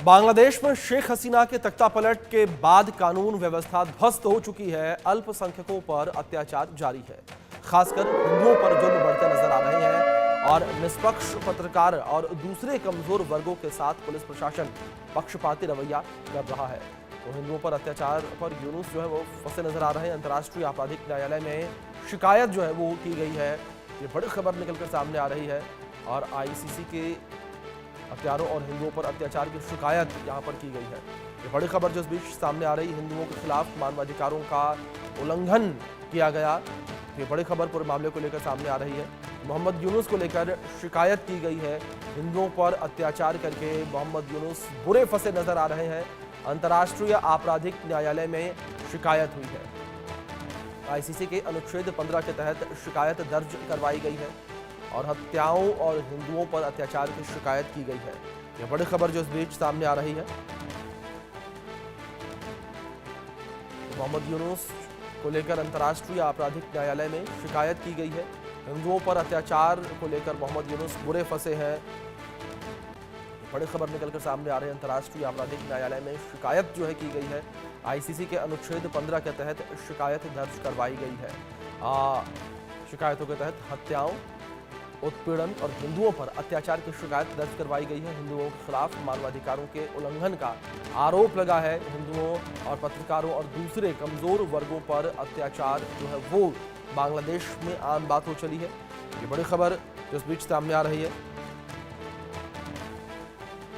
बांग्लादेश में शेख हसीना के तख्तापलट के बाद कानून व्यवस्था ध्वस्त हो चुकी है। अल्पसंख्यकों पर अत्याचार जारी है, खासकर हिंदुओं पर जुल्म बढ़ते नजर आ रहे हैं और निष्पक्ष पत्रकार और दूसरे कमजोर वर्गों के साथ पुलिस प्रशासन पक्षपाती रवैया कर रहा है। तो हिंदुओं पर अत्याचार पर यूनुस जो है वो फंसे नजर आ रहे हैं। अंतर्राष्ट्रीय आपराधिक न्यायालय में शिकायत जो है वो की गई है। ये बड़ी खबर निकलकर सामने आ रही है और आईसीसी के हत्यारों और हिंदुओं पर अत्याचार की शिकायत यहां पर की गई है। ये बड़ी खबर जो इस बीच सामने आ रही, हिंदुओं के खिलाफ मानवाधिकारों का उल्लंघन किया गया। ये बड़ी खबर पूरे मामले को लेकर सामने आ रही है। मोहम्मद यूनुस को लेकर शिकायत की गई है। हिंदुओं पर अत्याचार करके मोहम्मद यूनुस बुरे फंसे नजर आ रहे हैं। अंतर्राष्ट्रीय आपराधिक न्यायालय में शिकायत हुई है। आईसीसी के अनुच्छेद 15 के तहत शिकायत दर्ज करवाई गई है और हत्याओं और हिंदुओं पर अत्याचार की शिकायत की गई है। यह बड़ी खबर जो इस बीच सामने आ रही है। मोहम्मद यूनुस को लेकर अंतर्राष्ट्रीय आपराधिक न्यायालय में शिकायत की गई है। हिंदुओं पर अत्याचार को लेकर मोहम्मद यूनुस बुरे फंसे हैं। बड़ी खबर निकलकर सामने आ रही है। अंतर्राष्ट्रीय आपराधिक न्यायालय में शिकायत जो है की गई है। आईसीसी के अनुच्छेद 15 के तहत शिकायत दर्ज करवाई गई है। शिकायतों के तहत हत्याओं, उत्पीड़न और हिंदुओं पर अत्याचार की शिकायत दर्ज करवाई गई है। हिंदुओं के खिलाफ मानवाधिकारों के उल्लंघन का आरोप लगा है। हिंदुओं और पत्रकारों और दूसरे कमजोर वर्गों पर अत्याचार जो है वो बांग्लादेश में आम बात हो चली है। ये बड़ी खबर जो इस बीच सामने आ रही है।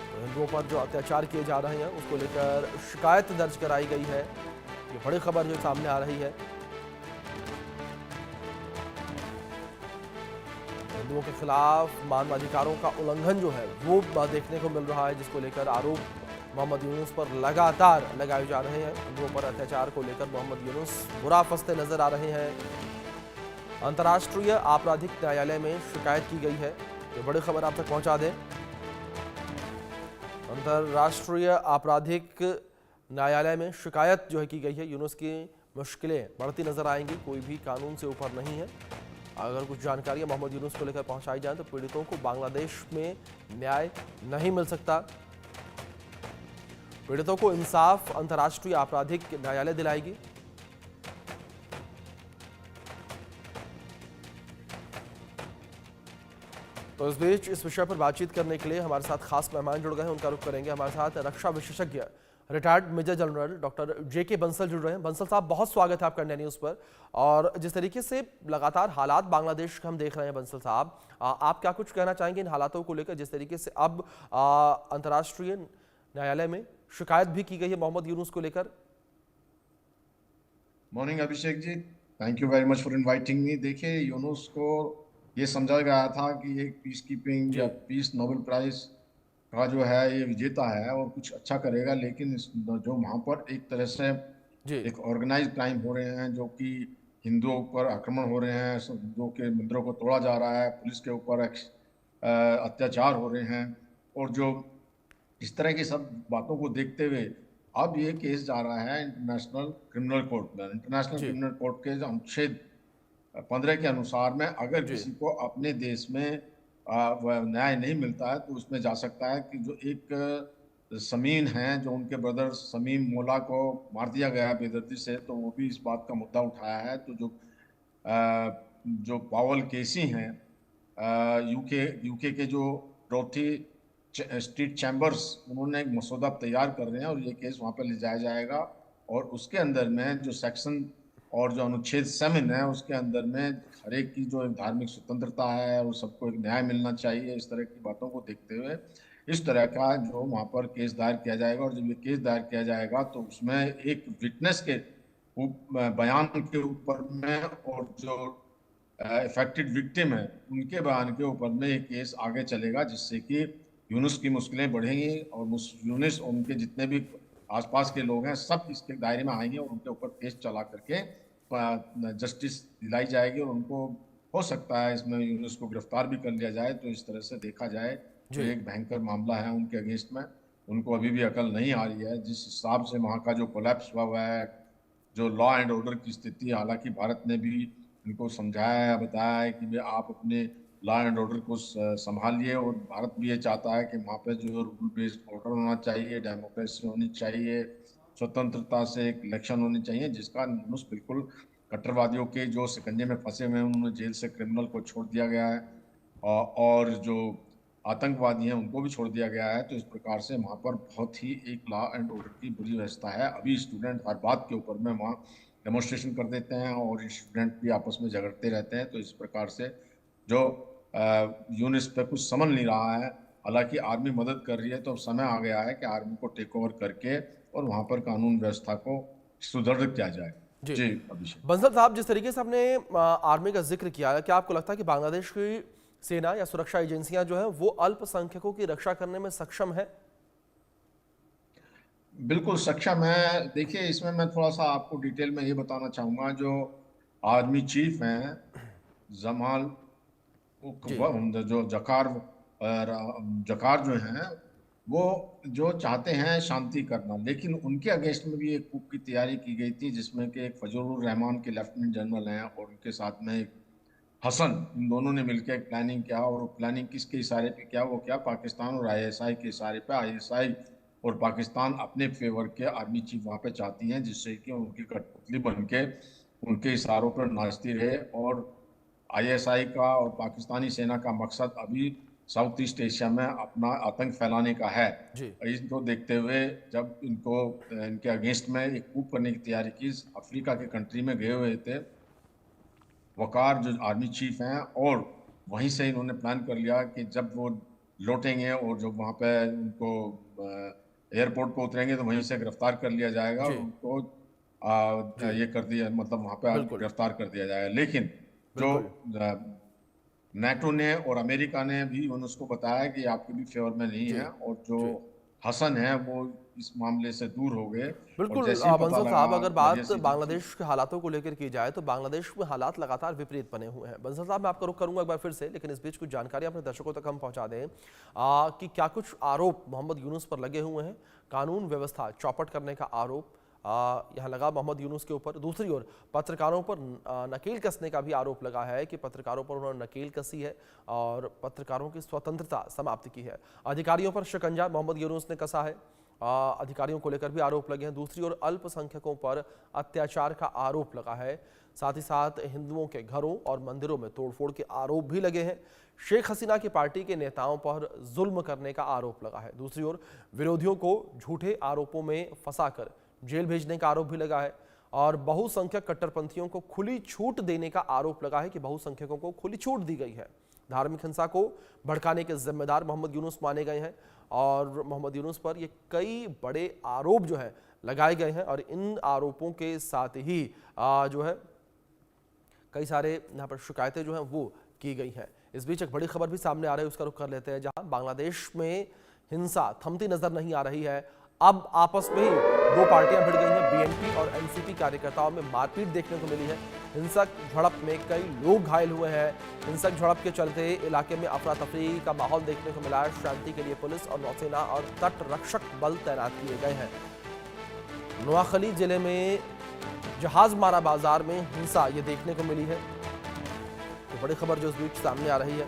तो हिंदुओं पर जो अत्याचार किए जा रहे हैं उसको लेकर शिकायत दर्ज कराई गई है। ये बड़ी खबर जो सामने आ रही है। हिंदुओं के खिलाफ मानवाधिकारों का उल्लंघन जो है वो देखने को मिल रहा है, जिसको लेकर आरोप मोहम्मद यूनुस पर लगातार लगाए जा रहे हैं। हिंदुओं पर अत्याचार को लेकर मोहम्मद यूनुस बुरा फंसते नजर आ रहे हैं। अंतर्राष्ट्रीय आपराधिक न्यायालय में शिकायत की गई है। ये बड़ी खबर आप तक पहुंचा दें। अंतर्राष्ट्रीय आपराधिक न्यायालय में शिकायत जो है की गई है। यूनुस की मुश्किलें बढ़ती नजर आएंगी। कोई भी कानून से ऊपर नहीं है। अगर कुछ जानकारियां मोहम्मद यूनुस को लेकर पहुंचाई जाए तो पीड़ितों को बांग्लादेश में न्याय नहीं मिल सकता। पीड़ितों को इंसाफ अंतर्राष्ट्रीय आपराधिक न्यायालय दिलाएगी। तो इस बीच इस विषय पर बातचीत करने के लिए हमारे साथ खास मेहमान जुड़ गए हैं। उनका रुख करेंगे। हमारे साथ रक्षा विशेषज्ञ रिटायर्ड मेजर जनरल डॉक्टर जेके बंसल जुड़ रहे हैं। बंसल साहब, बहुत स्वागत है आपका इंडिया न्यूज़ पर। और जिस तरीके से लगातार हालात बांग्लादेश के हम देख रहे हैं, बंसल साहब, आप क्या कुछ कहना चाहेंगे इन हालातों को लेकर, जिस तरीके से अब अंतर्राष्ट्रीय न्यायालय में शिकायत भी की गई है मोहम्मद यूनुस को लेकर? Morning Abhishek ji, thank you very much for inviting me. देखिए, यूनुस को ये समझा गया था कि एक पीस कीपिंग या जी पीस नोबेल प्राइज का जो है ये विजेता है और कुछ अच्छा करेगा, लेकिन जो वहाँ पर एक तरह से जी एक ऑर्गेनाइज क्राइम हो रहे हैं, जो कि हिंदुओं पर आक्रमण हो रहे हैं, हिंदुओं के मंदिरों को तोड़ा जा रहा है, पुलिस के ऊपर अत्याचार हो रहे हैं, और जो इस तरह की सब बातों को देखते हुए अब ये केस जा रहा है इंटरनेशनल क्रिमिनल कोर्ट में। इंटरनेशनल जी क्रिमिनल कोर्ट के जो अनुच्छेद 15 के अनुसार में अगर जी किसी को अपने देश में न्याय नहीं मिलता है तो उसमें जा सकता है। कि जो एक समीन हैं, जो उनके ब्रदर समीम मोला को मार दिया गया है बेदर्दी से, तो वो भी इस बात का मुद्दा उठाया है। तो जो पावल केसी हैं, यूके यूके के जो डॉर्थी स्ट्रीट चैम्बर्स, उन्होंने एक मसौदा तैयार कर रहे हैं और ये केस वहाँ पर ले जाया जाएगा। और उसके अंदर में जो सेक्शन और जो अनुच्छेद 7 है, उसके अंदर में हर एक की जो एक धार्मिक स्वतंत्रता है और सबको एक न्याय मिलना चाहिए, इस तरह की बातों को देखते हुए इस तरह का जो वहाँ पर केस दायर किया जाएगा। और जब ये केस दायर किया जाएगा तो उसमें एक विटनेस के बयान के ऊपर में और जो इफेक्टेड विक्टिम है उनके बयान के ऊपर में एक केस आगे चलेगा, जिससे कि यूनुस की मुश्किलें बढ़ेंगी और यूनुस और उनके जितने भी आसपास के लोग हैं सब इसके दायरे में आएंगे और उनके ऊपर केस चला करके जस्टिस दिलाई जाएगी। और उनको हो सकता है इसमें यूनुस को गिरफ्तार भी कर लिया जाए। तो इस तरह से देखा जाए तो जी एक भयंकर मामला है उनके अगेंस्ट में। उनको अभी भी अकल नहीं आ रही है। जिस हिसाब से वहाँ का जो कोलैप्स हुआ है, जो लॉ एंड ऑर्डर की स्थिति, हालांकि भारत ने भी इनको समझाया है, बताया है कि भाई आप अपने लॉ एंड ऑर्डर को संभालिए। और भारत भी ये चाहता है कि वहाँ पे जो रूल बेस्ड ऑर्डर होना चाहिए, डेमोक्रेसी होनी चाहिए, स्वतंत्रता से एक इलेक्शन होने चाहिए, जिसका न्यूज़ बिल्कुल कट्टरवादियों के जो शिकंजे में फंसे हुए हैं, उन्होंने जेल से क्रिमिनल को छोड़ दिया गया है, और जो आतंकवादी हैं उनको भी छोड़ दिया गया है। तो इस प्रकार से वहाँ पर बहुत ही एक लॉ एंड ऑर्डर की बुरी व्यवस्था है। अभी स्टूडेंट हर बात के ऊपर में वहाँ डेमोन्स्ट्रेशन कर देते हैं और स्टूडेंट भी आपस में झगड़ते रहते हैं। तो इस प्रकार से जो यूनिस पे कुछ समझ नहीं रहा है। हालांकि आर्मी मदद कर रही है, तो अब समय आ गया है कि आर्मी को टेक ओवर करके और वहाँ पर कानून व्यवस्था को सुदृढ़ किया जाए। जी जी अभिषेक। बंसल साहब, जिस तरीके से आपने आर्मी का जिक्र किया है, क्या आपको लगता है कि बांग्लादेश की सेना या सुरक्षा एजेंसियां जो है वो अल्पसंख्यकों की रक्षा करने में सक्षम है? बिल्कुल सक्षम है। देखिए, इसमें मैं थोड़ा सा आपको डिटेल में ये बताना चाहूँगा। जो आर्मी चीफ हैं जमाल जी जो जकार जो हैं, वो जो चाहते हैं शांति करना, लेकिन उनके अगेंस्ट में भी एक coup की तैयारी की गई थी, जिसमें कि एक फजलुर रहमान के लेफ्टिनेंट जनरल हैं और उनके साथ में एक हसन, इन दोनों ने मिलकर एक प्लानिंग किया। और प्लानिंग किसके इशारे पे किया? वो क्या, पाकिस्तान और आईएसआई के इशारे पे। आईएसआई और पाकिस्तान अपने फेवर के आर्मी चीफ वहाँ पे चाहती हैं, जिससे कि उनकी कठपुतली बन के उनके इशारों पर नाचती रहे। और आईएसआई का और पाकिस्तानी सेना का मकसद अभी साउथ ईस्ट एशिया में अपना आतंक फैलाने का है। जी इनको देखते हुए जब इनको इनके अगेंस्ट में एक कूप करने की तैयारी की, अफ्रीका के कंट्री में गए हुए थे वकार जो आर्मी चीफ हैं, और वहीं से इन्होंने प्लान कर लिया कि जब वो लौटेंगे और जब वहाँ पे उनको एयरपोर्ट पे उतरेंगे तो वहीं से गिरफ्तार कर लिया जाएगा और जी उनको जी ये कर दिया, मतलब वहाँ पे बिल्कुल गिरफ्तार कर दिया जाएगा। लेकिन जो बिल्कुल नाटो ने और अमेरिका ने भी उसको बताया कि आपके भी फेवर में नहीं जी है, और जो जी हसन है वो इस मामले से दूर हो गए। और बिल्कुल जैसे ही पता बंसल लगा साहब, अगर बढ़िया बात सी चीज। बांग्लादेश के हालातों को लेकर की जाए तो बांग्लादेश में हालात लगातार विपरीत बने हुए हैं। बंसल साहब, मैं आपका रुख करूंगा एक बार फिर से, लेकिन इस बीच कुछ जानकारी अपने दर्शकों तक हम पहुंचा दें कि क्या कुछ आरोप मोहम्मद यूनुस पर लगे हुए हैं। कानून व्यवस्था चौपट करने का आरोप यहाँ लगा मोहम्मद यूनुस के ऊपर। दूसरी ओर पत्रकारों पर नकेल कसने का भी आरोप लगा है कि पत्रकारों पर उन्होंने नकेल कसी है और पत्रकारों की स्वतंत्रता समाप्त की है। अधिकारियों पर शिकंजा मोहम्मद यूनुस ने कसा है, अधिकारियों को लेकर भी आरोप लगे हैं। दूसरी ओर अल्पसंख्यकों पर अत्याचार का आरोप लगा है। साथ ही साथ हिंदुओं के घरों और मंदिरों में तोड़फोड़ के आरोप भी लगे हैं। शेख हसीना की पार्टी के नेताओं पर जुल्म करने का आरोप लगा है। दूसरी ओर विरोधियों को झूठे आरोपों में फंसाकर जेल भेजने का आरोप भी लगा है। और बहुसंख्यक कट्टरपंथियों को खुली छूट देने का आरोप लगा है कि बहुसंख्यकों को खुली छूट दी गई है। धार्मिक हिंसा को भड़काने के जिम्मेदार मोहम्मद यूनुस माने गए हैं और मोहम्मद यूनुस पर ये कई बड़े आरोप जो है लगाए गए हैं। और इन आरोपों के साथ ही जो है कई सारे यहाँ पर शिकायतें जो हैं वो की गई हैं। इस बीच एक बड़ी खबर भी सामने आ रही है, उसका रुख कर लेते हैं। जहां बांग्लादेश में हिंसा थमती नजर नहीं आ रही है। अब आपस में ही दो पार्टियां भिड़ गई हैं। बीएनपी और एनसीपी कार्यकर्ताओं में मारपीट देखने को मिली है। हिंसक झड़प में कई लोग घायल हुए हैं। हिंसक झड़प के चलते इलाके में अफरा तफरी का माहौल देखने को मिला है। शांति के लिए पुलिस और नौसेना और तट रक्षक बल तैनात किए गए हैं। नोआखली जिले में जहाज मारा बाजार में हिंसा ये देखने को मिली है। तो बड़ी खबर जो इस बीच सामने आ रही है,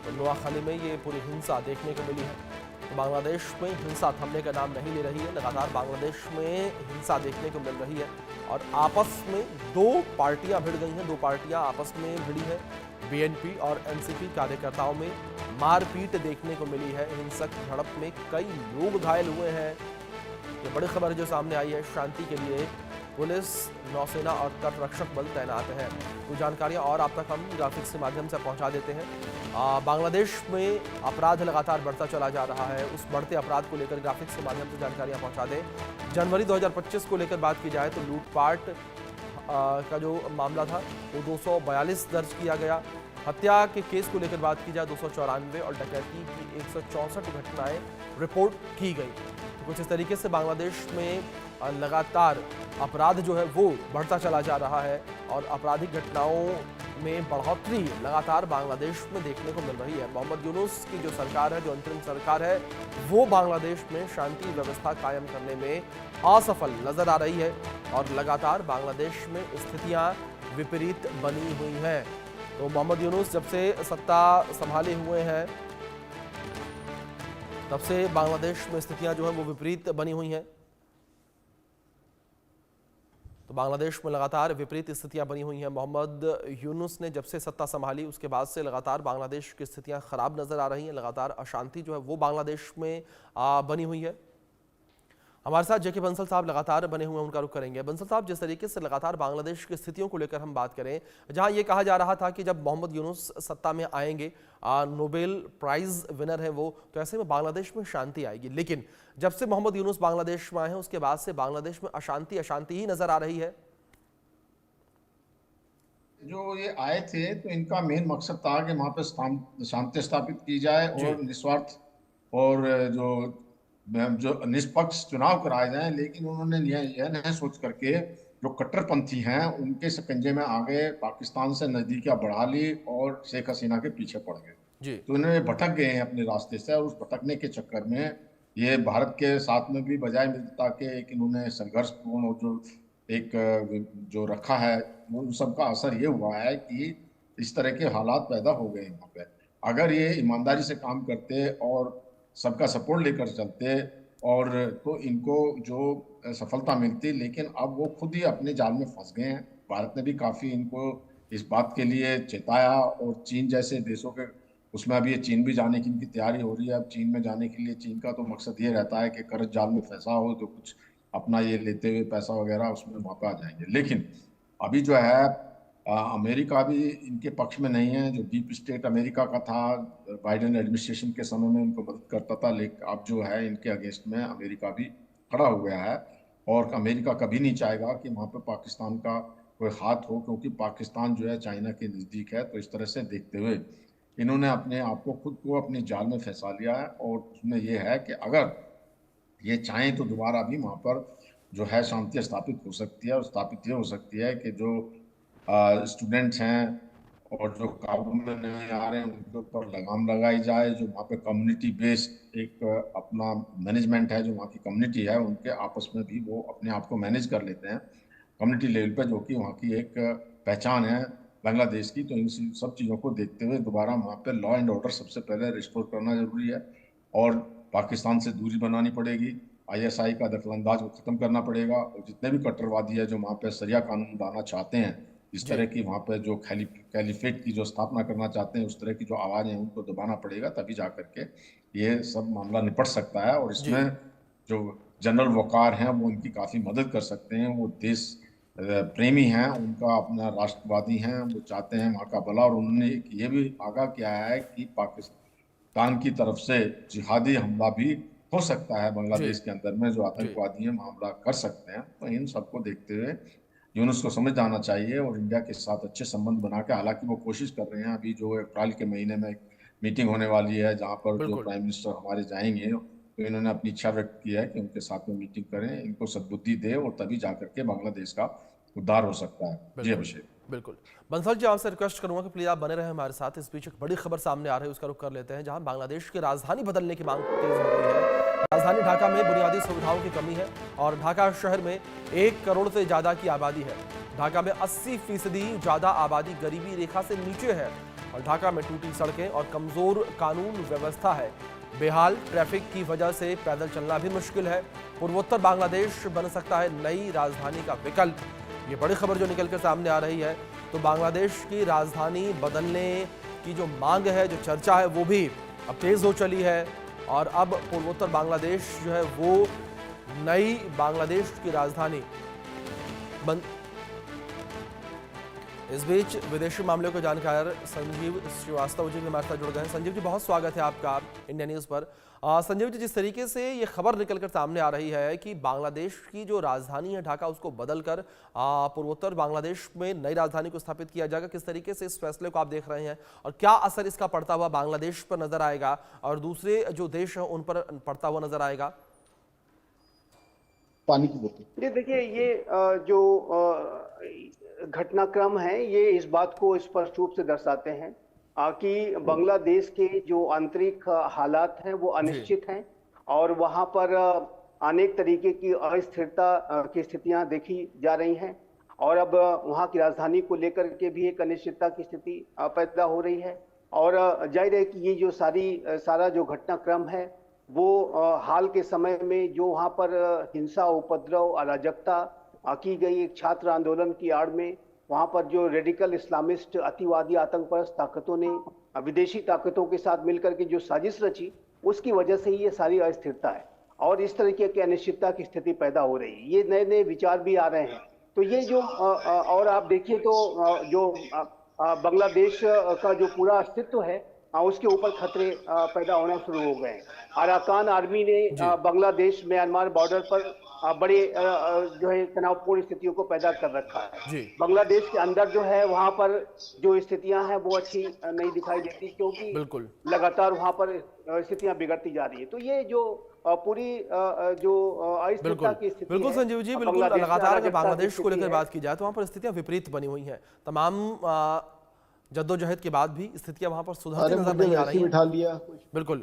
तो नोआखली में ये पूरी हिंसा देखने को मिली है। तो बांग्लादेश में हिंसा थमने का नाम नहीं ले रही है। लगातार बांग्लादेश में हिंसा देखने को मिल रही है और आपस में दो पार्टियां भिड़ गई हैं। दो पार्टियां आपस में भिड़ी है। बीएनपी और एनसीपी कार्यकर्ताओं में मारपीट देखने को मिली है। हिंसक झड़प में कई लोग घायल हुए हैं। ये बड़ी खबर जो सामने आई है। शांति के लिए पुलिस, नौसेना और तट रक्षक बल तैनात है। तो जानकारियां और आप तक हम ग्राफिक्स के माध्यम से पहुंचा देते हैं। बांग्लादेश में अपराध लगातार बढ़ता चला जा रहा है। उस बढ़ते अपराध को लेकर ग्राफिक्स के माध्यम से जानकारियां पहुंचा दें। जनवरी 2025 को लेकर बात की जाए तो लूटपाट का जो मामला था वो 242 दर्ज किया गया। हत्या के केस को लेकर बात की जाए 294 और डकैती की 164 घटनाएं रिपोर्ट की गई। तो कुछ इस तरीके से बांग्लादेश में लगातार अपराध जो है वो बढ़ता चला जा रहा है और आपराधिक घटनाओं में बढ़ोतरी लगातार बांग्लादेश में देखने को मिल रही है। मोहम्मद यूनुस की जो सरकार है, जो अंतरिम सरकार है, वो बांग्लादेश में शांति व्यवस्था कायम करने में असफल नजर आ रही है और लगातार बांग्लादेश में स्थितियां विपरीत बनी हुई हैं। तो मोहम्मद यूनुस जब से सत्ता संभाले हुए हैं तब से बांग्लादेश में स्थितियां जो है वो विपरीत बनी हुई हैं। तो बांग्लादेश में लगातार विपरीत स्थितियां बनी हुई हैं। मोहम्मद यूनुस ने जब से सत्ता संभाली उसके बाद से लगातार बांग्लादेश की स्थितियां खराब नजर आ रही हैं। लगातार अशांति जो है वो बांग्लादेश में बनी हुई है। हमारे साथ जेके बंसल साहब लगातार बने हुए हैं, उनका रुख करेंगे। बंसल साहब, जिस तरीके से लगातार बांग्लादेश की स्थितियों को लेकर हम बात करें, जहां ये कहा जा रहा था कि जब मोहम्मद यूनुस सत्ता में आएंगे, नोबेल प्राइज विनर है वो, तो ऐसे में बांग्लादेश में शांति आएगी, लेकिन जब से मोहम्मद यूनुस बांग्लादेश में आए हैं उसके बाद से बांग्लादेश में अशांति अशांति ही नजर आ रही है। जो ये आए थे तो इनका मेन मकसद था कि वहां पे शांति स्थापित की जाए जी और निस्वार्थ और जो जो निष्पक्ष चुनाव कराए जाएं, लेकिन उन्होंने यह नहीं सोच करके जो कट्टरपंथी हैं उनके शिकंजे में आ गए, पाकिस्तान से नजदीकियां बढ़ा ली और शेख हसीना के पीछे पड़ गए। जी तो इन्होंने भटक गए हैं अपने रास्ते से, और उस भटकने के चक्कर में ये भारत के साथ में भी बजाय मित्रता के एक इन्होंने संघर्षपूर्ण और जो एक जो रखा है, वो उन सबका असर ये हुआ है कि इस तरह के हालात पैदा हो गए यहाँ पे। अगर ये ईमानदारी से काम करते और सबका सपोर्ट लेकर चलते और तो इनको जो सफलता मिलती, लेकिन अब वो खुद ही अपने जाल में फंस गए हैं। भारत ने भी काफी इनको इस बात के लिए चेताया, और चीन जैसे देशों के उसमें अभी ये चीन भी जाने की इनकी तैयारी हो रही है। अब चीन में जाने के लिए चीन का तो मकसद ये रहता है कि कर्ज जाल में फंसा हो तो कुछ अपना ये लेते हुए पैसा वगैरह उसमें वहां पे आ जाएंगे। लेकिन अभी जो है अमेरिका भी इनके पक्ष में नहीं है। जो डीप स्टेट अमेरिका का था, बाइडेन एडमिनिस्ट्रेशन के समय में उनको मदद करता था, लेकिन अब जो है इनके अगेंस्ट में अमेरिका भी खड़ा हो गया है। और अमेरिका कभी नहीं चाहेगा कि वहाँ पे पाकिस्तान का कोई हाथ हो, क्योंकि पाकिस्तान जो है चाइना के नज़दीक है। तो इस तरह से देखते हुए इन्होंने अपने आप को खुद को अपने जाल में फंसा लिया है। और उसमें यह है कि अगर ये चाहें तो दोबारा भी वहाँ पर जो है शांति स्थापित हो सकती है, और स्थापित ये हो सकती है कि जो स्टूडेंट्स हैं और जो काबू में नहीं आ रहे हैं उनके ऊपर लगाम लगाई जाए। जो वहाँ पे कम्युनिटी बेस्ड एक अपना मैनेजमेंट है, जो वहाँ की कम्युनिटी है उनके आपस में भी वो अपने आप को मैनेज कर लेते हैं कम्युनिटी लेवल पे, जो कि वहाँ की एक पहचान है बांग्लादेश की। तो इन सब चीज़ों को देखते हुए दोबारा वहाँ पे लॉ एंड ऑर्डर सबसे पहले रिस्टोर करना जरूरी है, और पाकिस्तान से दूरी बनानी पड़ेगी। आईएसआई का दखलंदाज को खत्म करना पड़ेगा, और जितने भी कट्टरवादी है जो वहाँ पे सरिया कानून लाना चाहते हैं, इस जी तरह की वहाँ पे जो कैलिफेट की जो स्थापना करना चाहते हैं, उस तरह की जो आवाज़ है उनको दबाना पड़ेगा, तभी जा करके ये सब मामला निपट सकता है। और जी इसमें जो जनरल वकार हैं वो इनकी काफ़ी मदद कर सकते हैं। वो देश प्रेमी हैं, उनका अपना राष्ट्रवादी हैं, वो चाहते हैं वहाँ का भला। और उन्होंने ये भी आगाह किया है कि पाकिस्तान की तरफ से जिहादी हमला भी हो सकता है जी बांग्लादेश के अंदर में, जो जी आतंकवादी हैं हमला कर सकते हैं। तो इन सबको देखते हुए यूनुस को समझ जाना चाहिए और इंडिया के साथ अच्छे संबंध बना के, हालांकि वो कोशिश कर रहे हैं। अभी जो अप्रैल के महीने में एक मीटिंग होने वाली है जहाँ पर जो बिल्कुल प्राइम मिनिस्टर हमारे जाएंगे, तो इन्होंने अपनी इच्छा व्यक्त की है कि उनके साथ में मीटिंग करें, इनको सद्बुद्धि दे, और तभी जा करके बांग्लादेश का उद्धार हो सकता है। जी बिल्कुल अभिषेक। बिल्कुल। बंसल जी, आपसे रिक्वेस्ट करूंगा कि प्लीज आप बने रहे हमारे साथ। इस बीच एक बड़ी खबर सामने आ रही है, उसका रुख कर लेते हैं, जहां बांग्लादेश की राजधानी बदलने की मांग तेज हो गई है। राजधानी ढाका में बुनियादी सुविधाओं की कमी है और ढाका शहर में 1 करोड़ से ज्यादा की आबादी है। ढाका में 80% ज्यादा आबादी गरीबी रेखा से नीचे है और ढाका में टूटी सड़कें और कमजोर कानून व्यवस्था है। बेहाल ट्रैफिक की वजह से पैदल चलना भी मुश्किल है। पूर्वोत्तर बांग्लादेश बन सकता है नई राजधानी का विकल्प। ये बड़ी खबर जो निकल कर सामने आ रही है। तो बांग्लादेश की राजधानी बदलने की जो मांग है, जो चर्चा है, वो भी अब तेज हो चली है और अब पूर्वोत्तर बांग्लादेश जो है वो नई बांग्लादेश की राजधानी बन। इस बीच विदेशी मामलों के जानकार संजीव श्रीवास्तव जी भी हमारे साथ जुड़ गए हैं। संजीव जी, बहुत स्वागत है आपका इंडिया न्यूज़ पर। संजीव जी, जिस तरीके से ये खबर निकलकर सामने आ रही है कि बांग्लादेश की जो राजधानी है ढाका, उसको बदलकर पूर्वोत्तर बांग्लादेश में नई राजधानी को स्थापित किया जाएगा, किस तरीके से इस फैसले को आप देख रहे हैं और क्या असर इसका पड़ता हुआ बांग्लादेश पर नजर आएगा और दूसरे जो देश हैं उन पर पड़ता हुआ नजर आएगा? पानी की बोतल जी, देखिए ये जो घटनाक्रम है ये इस बात को स्पष्ट रूप से दर्शाते हैं कि बांग्लादेश के जो आंतरिक हालात हैं वो जी अनिश्चित हैं और वहां पर अनेक तरीके की अस्थिरता की स्थितियां देखी जा रही हैं। और अब वहाँ की राजधानी को लेकर के भी एक अनिश्चितता की स्थिति पैदा हो रही है। और जाहिर है कि ये जो सारा जो घटनाक्रम है वो हाल के समय में जो वहाँ पर हिंसा, उपद्रव, अराजकता की गई एक छात्र आंदोलन की आड़ में वहाँ पर जो रेडिकल इस्लामिस्ट अतिवादी आतंकवादी ताकतों ने विदेशी ताकतों के साथ मिलकर के जो साजिश रची, उसकी वजह से ही ये सारी अस्थिरता है और इस तरीके की अनिश्चितता की स्थिति पैदा हो रही है। ये नए नए विचार भी आ रहे हैं। तो ये जो और आप देखिए तो जो बांग्लादेश का जो पूरा अस्तित्व है उसके ऊपर खतरे पैदा होना शुरू हो गए हैं। अराकान आर्मी ने बांग्लादेश म्यांमार बॉर्डर पर बड़े जो है तनावपूर्ण स्थितियों को पैदा कर रखा है। बांग्लादेश के अंदर जो है वहां पर जो स्थितियां हैं वो अच्छी नहीं दिखाई देती, क्योंकि बिल्कुल लगातार वहां पर स्थितियां बिगड़ती जा रही है। तो ये जो पूरी जो अस्थिरता की स्थिति बिल्कुल है, संजीव जी, बिल्कुल लगातार अगर बांग्लादेश को लेकर बात की जाए तो वहां पर स्थितियां विपरीत बनी हुई हैं। तमाम जद्दोजहद के बाद भी स्थितियां वहां पर सुधरती नजर नहीं आ रही हैं। बिल्कुल